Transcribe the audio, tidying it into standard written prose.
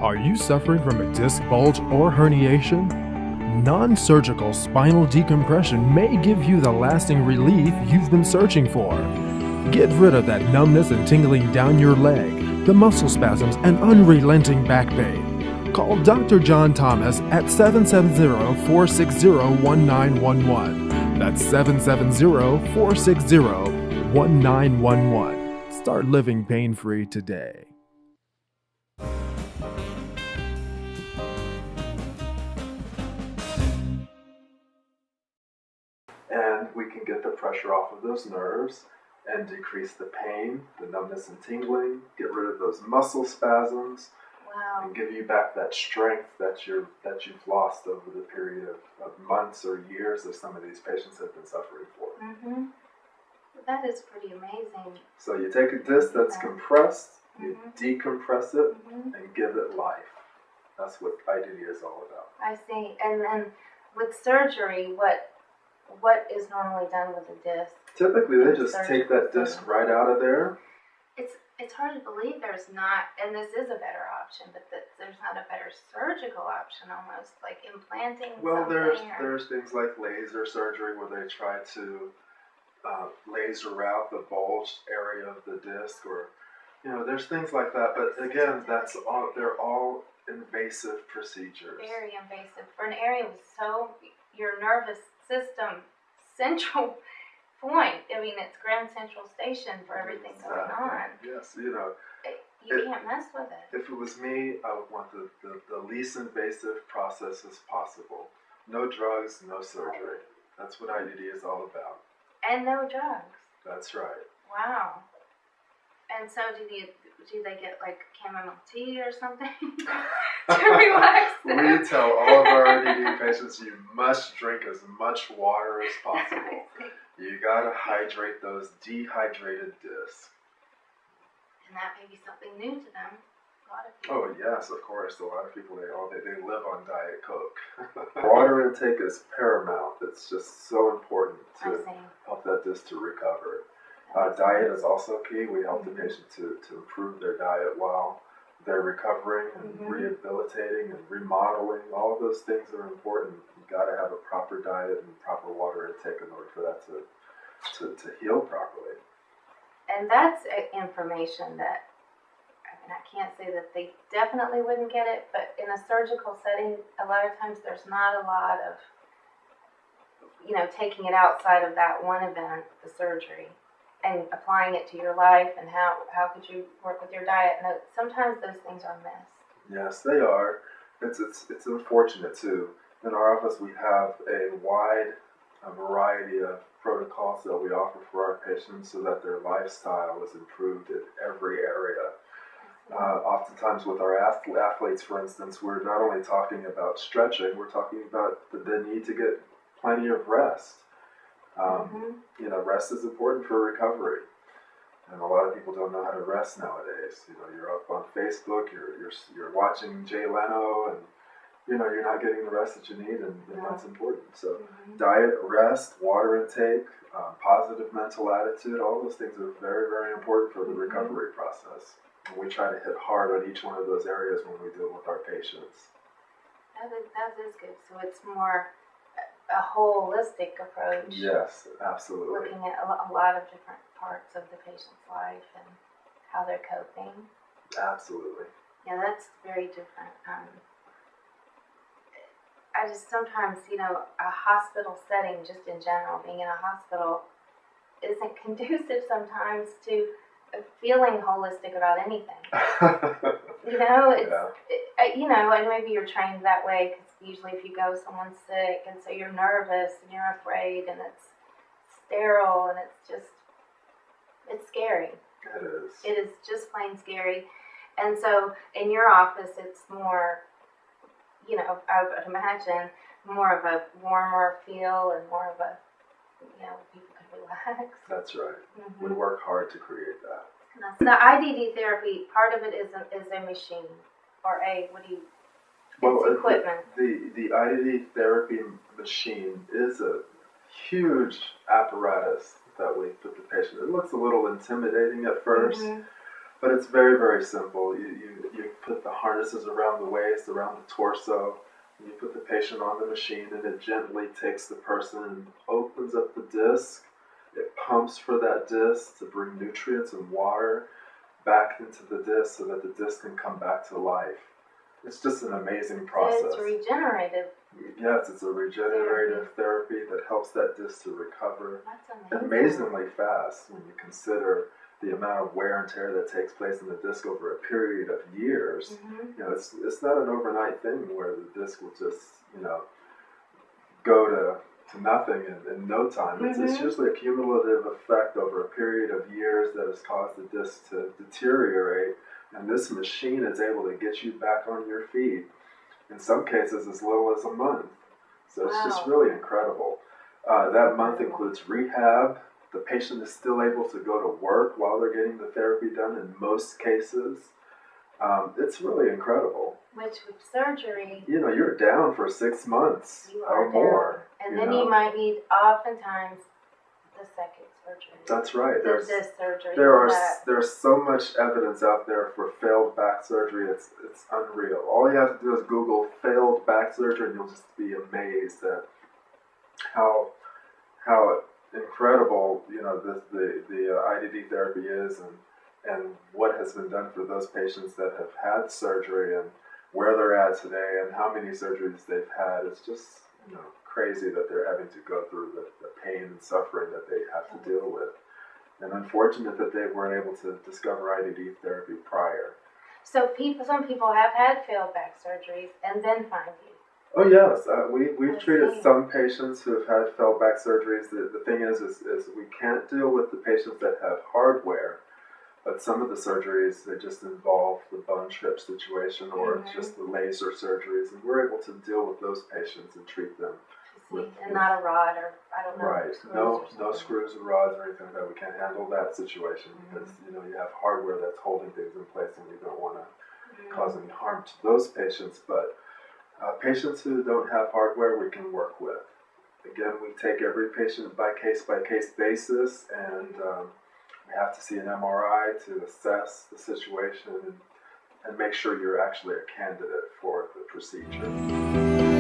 Are you suffering from a disc bulge or herniation? Non-surgical spinal decompression may give you the lasting relief you've been searching for. Get rid of that numbness and tingling down your leg, the muscle spasms, and unrelenting back pain. Call Dr. John Thomas at 770-460-1911. That's 770-460-1911. Start living pain-free today. And we can get the pressure off of those nerves and decrease the pain, the numbness and tingling, get rid of those muscle spasms, and give you back that strength that you've lost over the period of months or years that some of these patients have been suffering for. Mm-hmm. That is pretty amazing. So you take a disc that's compressed, you decompress it, and give it life. That's what IDD is all about. I see. And then with surgery, what is normally done with a disc? Typically, they just take that disc right out of there. It's hard to believe there's not, and this is a better option, but there's not a better surgical option almost, like implanting Well, something. there's things like laser surgery where they try to laser out the bulged area of the disc, or there's things like that. But again, they're all invasive procedures. Very invasive for an area with your nervous system central point. I mean, it's Grand Central Station for everything going on. Yes, you can't mess with it. If it was me, I would want the least invasive process as possible. No drugs, no surgery. That's what IDD is all about. And no drugs. That's right. Wow. And so do they get like chamomile tea or something to relax them? We tell all of our IDD patients you must drink as much water as possible. You gotta hydrate those dehydrated discs. And that may be something new to them. A lot of people. Oh yes, of course. A lot of people they live on Diet Coke. Water intake is paramount. It's just so important to help that disc to recover. Diet is also key. We help the patient to improve their diet while they're recovering and rehabilitating and remodeling. All of those things are important. You got to have a proper diet and proper water intake in order for that to heal properly. And that's information that, I can't say that they definitely wouldn't get it, but in a surgical setting, a lot of times there's not a lot of, taking it outside of that one event, the surgery, and applying it to your life, and how could you work with your diet. And sometimes those things are missed. Yes, they are. It's unfortunate too. In our office, we have a wide variety of protocols that we offer for our patients so that their lifestyle is improved in every area. Oftentimes with our athletes, for instance, we're not only talking about stretching, we're talking about the need to get plenty of rest. Rest is important for recovery, and a lot of people don't know how to rest nowadays. You're up on Facebook, you're watching Jay Leno, and you're not getting the rest that you need, and that's important. So, diet, rest, water intake, positive mental attitude, all those things are very, very important for the recovery process. And we try to hit hard on each one of those areas when we deal with our patients. That is good. So it's more a holistic approach. Yes, absolutely. Looking at a lot of different parts of the patient's life and how they're coping. Absolutely. Yeah, that's very different. I just sometimes, a hospital setting, just in general, being in a hospital, isn't conducive sometimes to feeling holistic about anything. And maybe you're trained that way because usually if you go, someone's sick, and so you're nervous and you're afraid, and it's sterile, and it's scary. It is. It is just plain scary. And so in your office, it's more, I would imagine, more of a warmer feel and more of a, people can relax. That's right. We work hard to create that. So the IDD therapy, part of it is a machine, or it's equipment. The IDD therapy machine is a huge apparatus that we put the patient. It looks a little intimidating at first, But it's very, very simple. You put the harnesses around the waist, around the torso, and you put the patient on the machine, and it gently takes the person and opens up the disc. It pumps for that disc to bring nutrients and water back into the disc so that the disc can come back to life. It's just an amazing process. So it's regenerative. Yes, it's a regenerative therapy that helps that disc to recover That's amazingly fast when you consider the amount of wear and tear that takes place in the disc over a period of years. Mm-hmm. You know, it's not an overnight thing where the disc will just, go to nothing in no time. It's usually a cumulative effect over a period of years that has caused the disc to deteriorate, and this machine is able to get you back on your feet, in some cases as little as a month. So it's just really incredible. That month includes rehab. The patient is still able to go to work while they're getting the therapy done in most cases. It's really incredible. Which with surgery, you're down for 6 months or more. And then you might need oftentimes the second surgery. That's right. This surgery. There's so much evidence out there for failed back surgery. It's unreal. All you have to do is Google failed back surgery, and you'll just be amazed at how incredible the IDD therapy is, and what has been done for those patients that have had surgery, and where they're at today, and how many surgeries they've had. It's just crazy that they're having to go through the pain and suffering that they have to deal with, and unfortunate that they weren't able to discover IDD therapy prior. So some people have had failed back surgeries and then find you. Oh yes, we've treated some patients who have had failed back surgeries. The thing is we can't deal with the patients that have hardware, but some of the surgeries, they just involve the bone strip situation or just the laser surgeries, and we're able to deal with those patients and treat them. And not a rod or, I don't know. Right, no screws or rods or anything like that. We can't handle that situation because, you have hardware that's holding things in place, and we don't want to cause any harm to those patients. But patients who don't have hardware, we can work with. Again, we take every patient by case basis, and we have to see an MRI to assess the situation and make sure you're actually a candidate for the procedure.